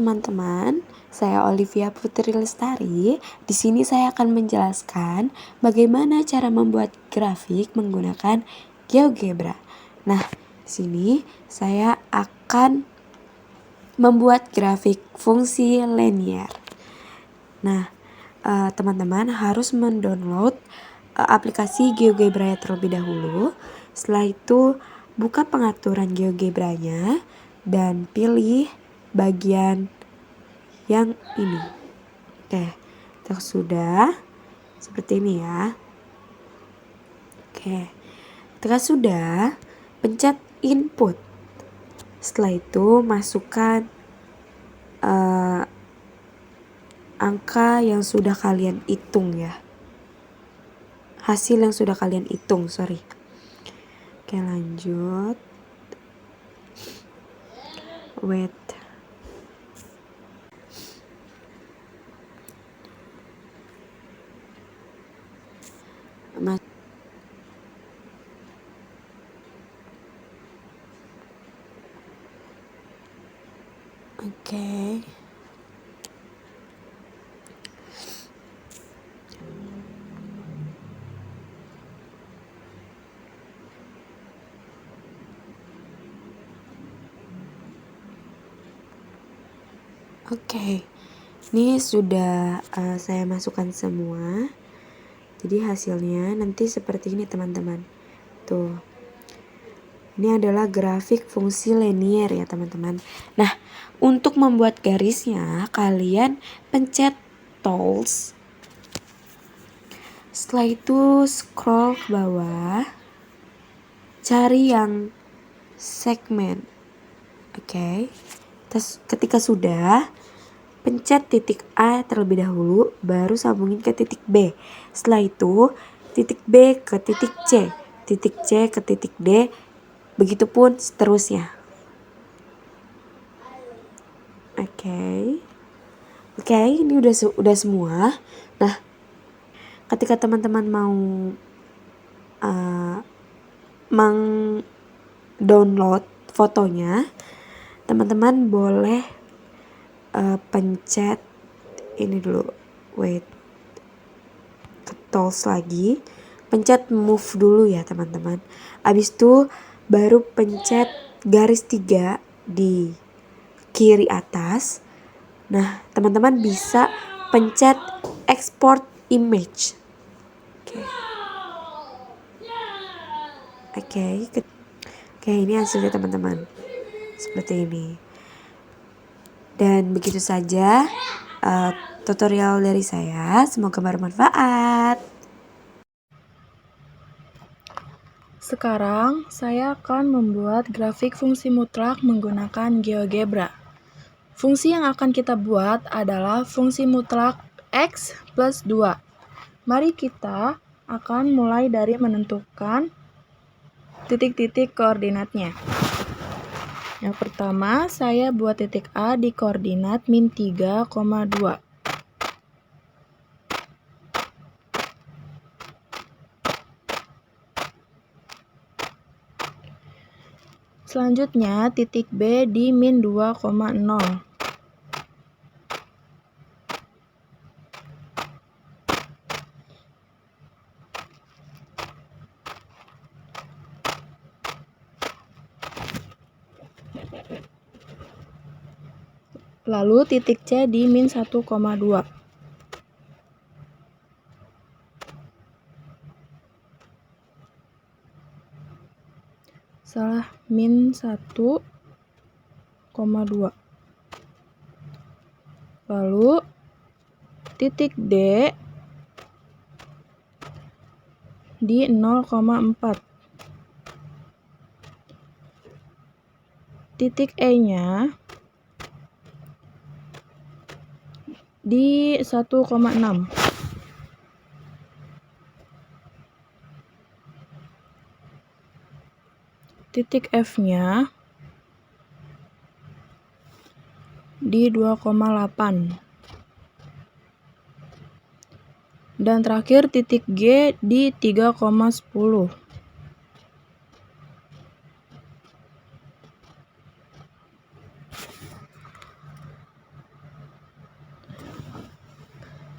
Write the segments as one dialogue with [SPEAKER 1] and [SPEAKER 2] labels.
[SPEAKER 1] teman-teman, saya Olivia Putri Lestari. Di sini saya akan menjelaskan bagaimana cara membuat grafik menggunakan GeoGebra. Nah, di sini saya akan membuat grafik fungsi linear. Nah, teman-teman harus mendownload aplikasi GeoGebra terlebih dahulu. Setelah itu, buka pengaturan GeoGebra-nya dan pilih bagian yang ini. Oke, sudah seperti ini ya. Oke, ketika sudah, pencet input. Setelah itu masukkan angka yang sudah kalian hitung ya. Hasil yang sudah kalian hitung, sorry. Oke, lanjut. Wait. Oke. Oke, ini sudah saya masukkan semua. Jadi hasilnya nanti seperti ini teman-teman. Tuh, ini adalah grafik fungsi linear ya teman-teman. Nah, untuk membuat garisnya kalian pencet tools. Setelah itu scroll ke bawah, cari yang segmen. Oke. Terus ketika sudah, pencet titik A terlebih dahulu, baru sambungin ke titik B. Setelah itu, titik B ke titik C, titik C ke titik D, begitupun seterusnya. Oke, ini udah semua. Nah, ketika teman-teman mau meng-download fotonya, teman-teman boleh pencet ini dulu, wait, ke tools lagi, pencet move dulu ya teman-teman. Abis itu baru pencet garis 3 di kiri atas. Nah, teman-teman bisa pencet export image. Oke, ini hasilnya teman-teman. Seperti ini. Dan begitu saja tutorial dari saya. Semoga bermanfaat.
[SPEAKER 2] Sekarang saya akan membuat grafik fungsi mutlak menggunakan GeoGebra. Fungsi yang akan kita buat adalah fungsi mutlak X plus 2. Mari kita akan mulai dari menentukan titik-titik koordinatnya. Yang pertama, saya buat titik A di koordinat min 3,2. Selanjutnya, titik B di min 2,0. Lalu titik C di min 1,2. Min 1,2. Lalu titik D di 0,4. Titik E-nya di 1,6. Titik F-nya di 2,8. Dan terakhir titik G di 3,10.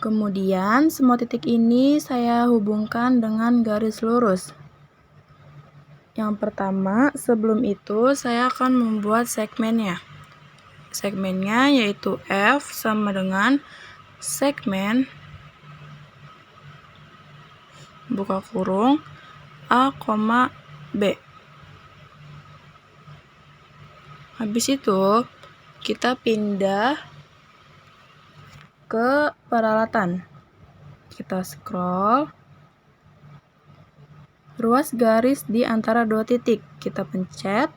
[SPEAKER 2] Kemudian semua titik ini saya hubungkan dengan garis lurus. Yang pertama, sebelum itu saya akan membuat segmennya. Segmennya yaitu F sama dengan segmen buka kurung A, B. Habis itu kita pindah ke peralatan. Kita scroll. Ruas garis di antara dua titik. Kita pencet.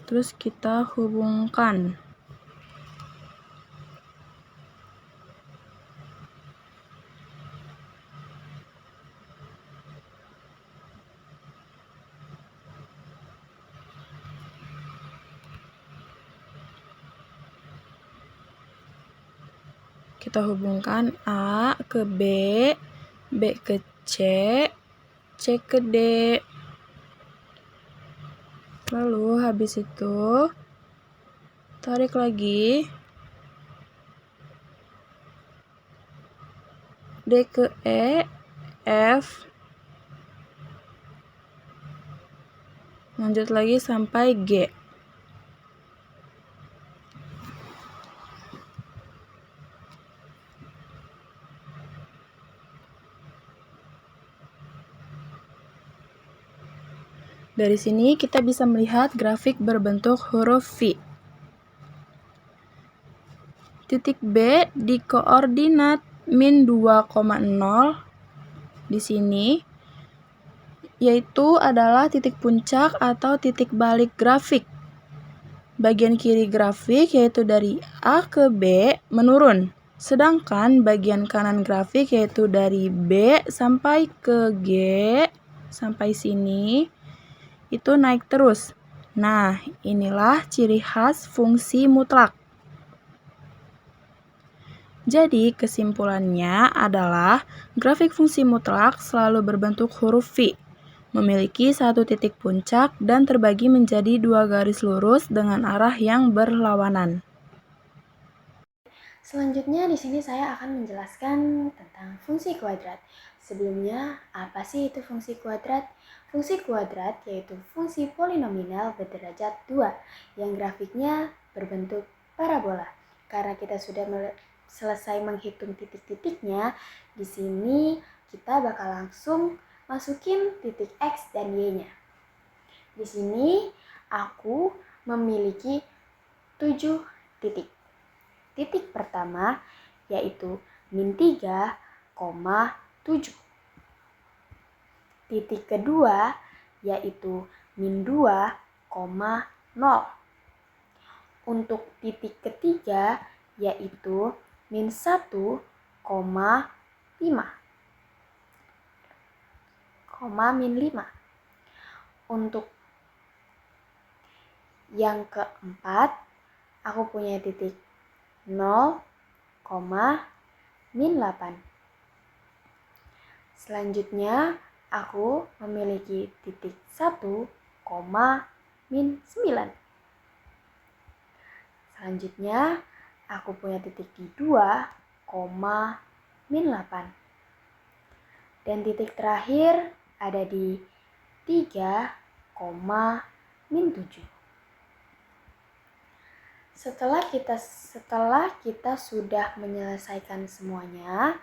[SPEAKER 2] Terus kita hubungkan. Kita hubungkan A ke B, B ke C, C ke D. Lalu habis itu tarik lagi D ke E, F, lanjut lagi sampai G. Dari sini kita bisa melihat grafik berbentuk huruf V. Titik B di koordinat min 2,0 di sini, yaitu adalah titik puncak atau titik balik grafik. Bagian kiri grafik yaitu dari A ke B menurun, sedangkan bagian kanan grafik yaitu dari B sampai ke G, sampai sini, itu naik terus. Nah, inilah ciri khas fungsi mutlak. Jadi, kesimpulannya adalah grafik fungsi mutlak selalu berbentuk huruf V, memiliki satu titik puncak dan terbagi menjadi dua garis lurus dengan arah yang berlawanan.
[SPEAKER 3] Selanjutnya di sini saya akan menjelaskan tentang fungsi kuadrat. Sebelumnya, apa sih itu fungsi kuadrat? Fungsi kuadrat yaitu fungsi polinomial berderajat 2 yang grafiknya berbentuk parabola. Karena kita sudah selesai menghitung titik-titiknya, di sini kita bakal langsung masukin titik X dan Y-nya. Di sini aku memiliki 7 titik. Titik pertama yaitu min 3,7. Titik kedua yaitu min 2,0. Untuk titik ketiga yaitu min 1,5. Min 5. Untuk yang keempat aku punya titik 0, min 8. Selanjutnya, aku memiliki titik 1, min 9. Selanjutnya, aku punya titik di 2, min 8. Dan titik terakhir ada di 3, min 7. Setelah kita sudah menyelesaikan semuanya,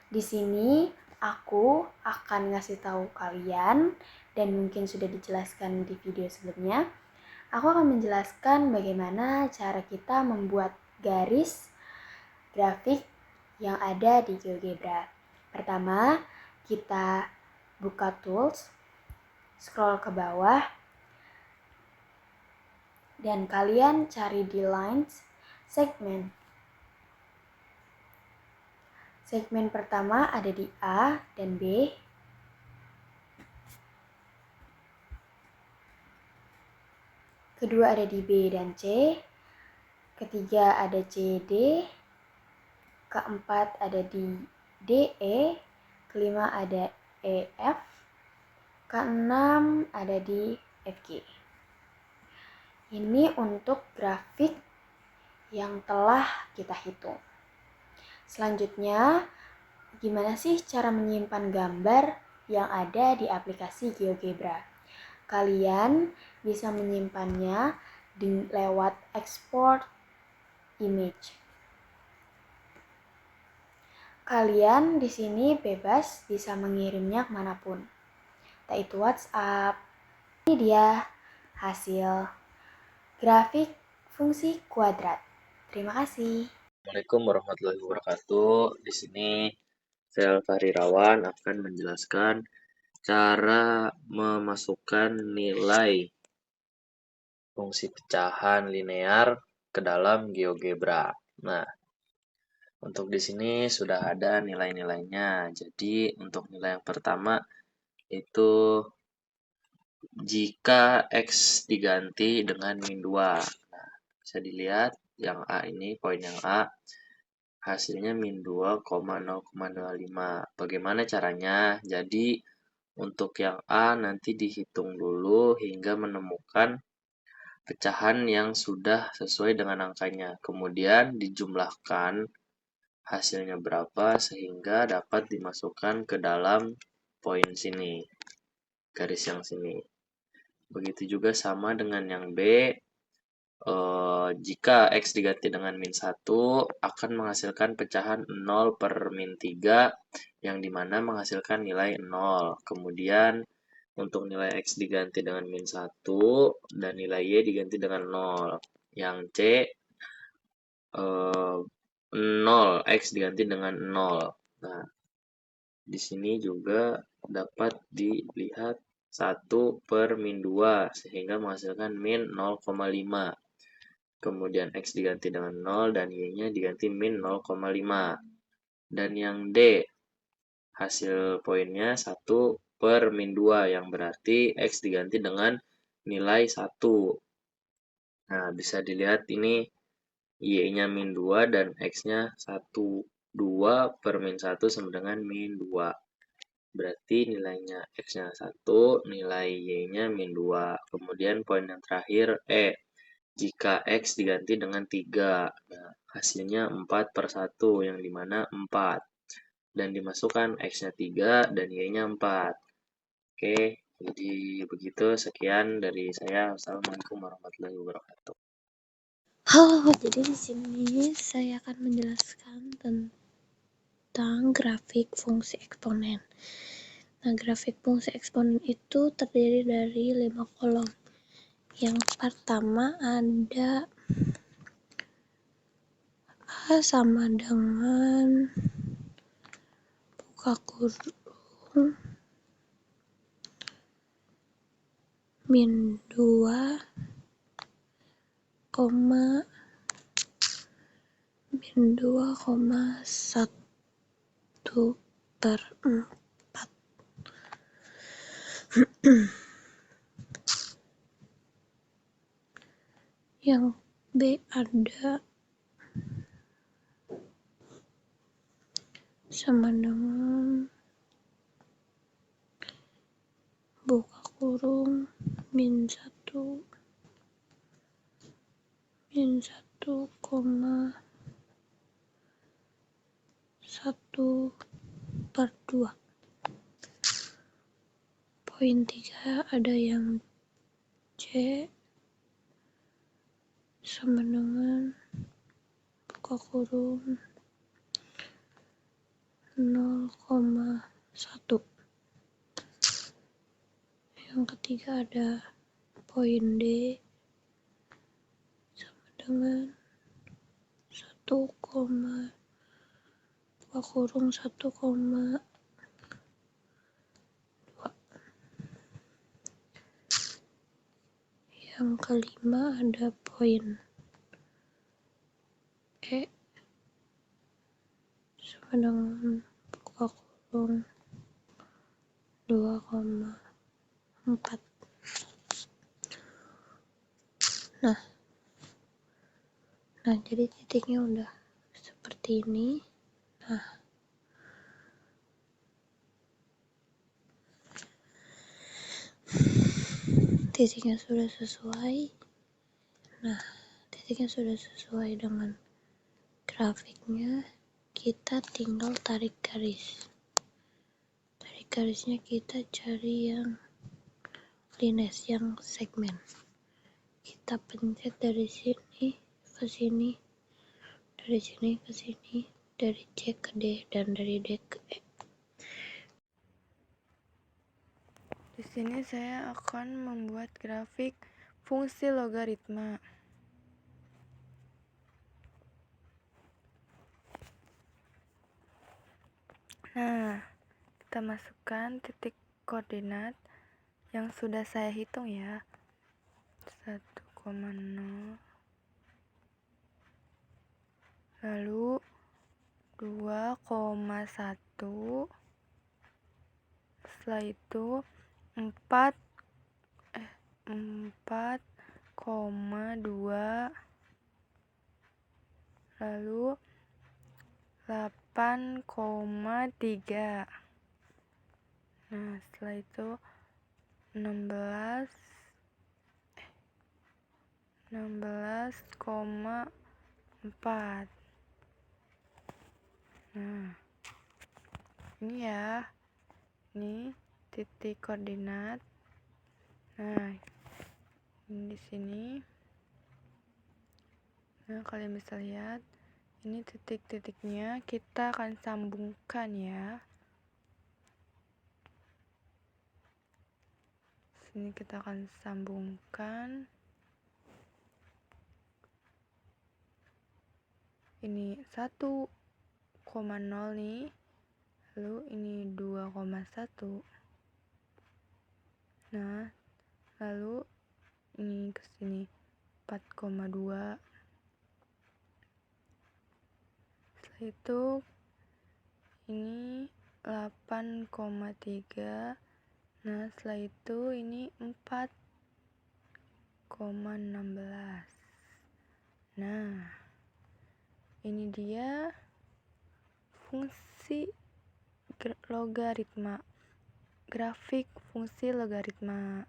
[SPEAKER 3] di sini aku akan ngasih tahu kalian dan mungkin sudah dijelaskan di video sebelumnya. Aku akan menjelaskan bagaimana cara kita membuat garis grafik yang ada di GeoGebra. Pertama, kita buka tools, scroll ke bawah, dan kalian cari di lines segmen. Segmen pertama ada di A dan B. Kedua ada di B dan C. Ketiga ada C, D. Keempat ada di D, E. Kelima ada E, F. Keenam ada di F, G. Ini untuk grafik yang telah kita hitung. Selanjutnya, gimana sih cara menyimpan gambar yang ada di aplikasi GeoGebra? Kalian bisa menyimpannya lewat export image. Kalian di sini bebas bisa mengirimnya kemanapun, entah itu WhatsApp. Ini dia hasil grafik fungsi kuadrat. Terima kasih.
[SPEAKER 4] Assalamualaikum warahmatullahi wabarakatuh. Di sini saya Alfahri Rawan akan menjelaskan cara memasukkan nilai fungsi pecahan linear ke dalam GeoGebra. Nah, untuk di sini sudah ada nilai-nilainya. Jadi, untuk nilai yang pertama itu jika X diganti dengan min 2. Nah, bisa dilihat yang A ini, poin yang A, hasilnya min 2,0,25. Bagaimana caranya? Jadi, untuk yang A nanti dihitung dulu hingga menemukan pecahan yang sudah sesuai dengan angkanya. Kemudian dijumlahkan hasilnya berapa sehingga dapat dimasukkan ke dalam poin sini, garis yang sini. Begitu juga sama dengan yang B. Jika X diganti dengan min 1 akan menghasilkan pecahan 0 per min 3 yang dimana menghasilkan nilai 0. Kemudian untuk nilai X diganti dengan min 1 dan nilai Y diganti dengan 0. Yang C 0, X diganti dengan 0. Nah, di sini juga dapat dilihat 1 per min 2 sehingga menghasilkan min 0,5. Kemudian X diganti dengan 0 dan Y-nya diganti min 0,5. Dan yang D, hasil poinnya 1 per min 2 yang berarti X diganti dengan nilai 1. Nah, bisa dilihat ini Y-nya min 2 dan X-nya 1. 2 per min 1 sama dengan min 2. Berarti nilainya X-nya 1, nilai Y-nya min 2. Kemudian poin yang terakhir E. Jika X diganti dengan 3, nah, hasilnya 4 per 1, yang dimana 4. Dan dimasukkan X-nya 3 dan Y-nya 4. Oke, jadi begitu. Sekian dari saya. Assalamualaikum warahmatullahi wabarakatuh.
[SPEAKER 5] Halo, jadi di sini saya akan menjelaskan tentang grafik fungsi eksponen. Nah, grafik fungsi eksponen itu terdiri dari 5 kolom. Yang pertama ada A sama dengan buka kurung min 2, min 2,1 per 4. Yang B ada sama dengan buka kurung min 1 per 2. Poin 3 ada yang C sama dengan buka kurung 0,1. Yang ketiga ada poin D sama dengan 1,2. Yang kelima ada poin E sama dengan buka kurung 2,4. Nah, jadi titiknya udah seperti ini. Nah, titiknya sudah sesuai. Nah, di titiknya sudah sesuai dengan grafiknya, kita tinggal tarik garisnya kita cari yang lines, yang segmen. Kita pencet dari sini ke sini, dari sini ke sini, dari C ke D, dan dari D ke E.
[SPEAKER 2] Di sini saya akan membuat grafik fungsi logaritma. Nah, kita masukkan titik koordinat yang sudah saya hitung ya. 1,0, lalu 2,1, setelah itu 4,2, lalu 8,3. Nah, setelah itu 16,4. Nah, ini ya. Ini titik koordinat. Nah, ini di sini. Nah, kalian bisa lihat ini titik-titiknya kita akan sambungkan ya. Sini kita akan sambungkan. Ini 1,0 nih. Lalu ini 2,1. Nah, lalu ini ke sini 4,2. Setelah itu ini 8,3. Nah, setelah itu ini 4,16. Nah, ini dia fungsi logaritma, grafik fungsi logaritma.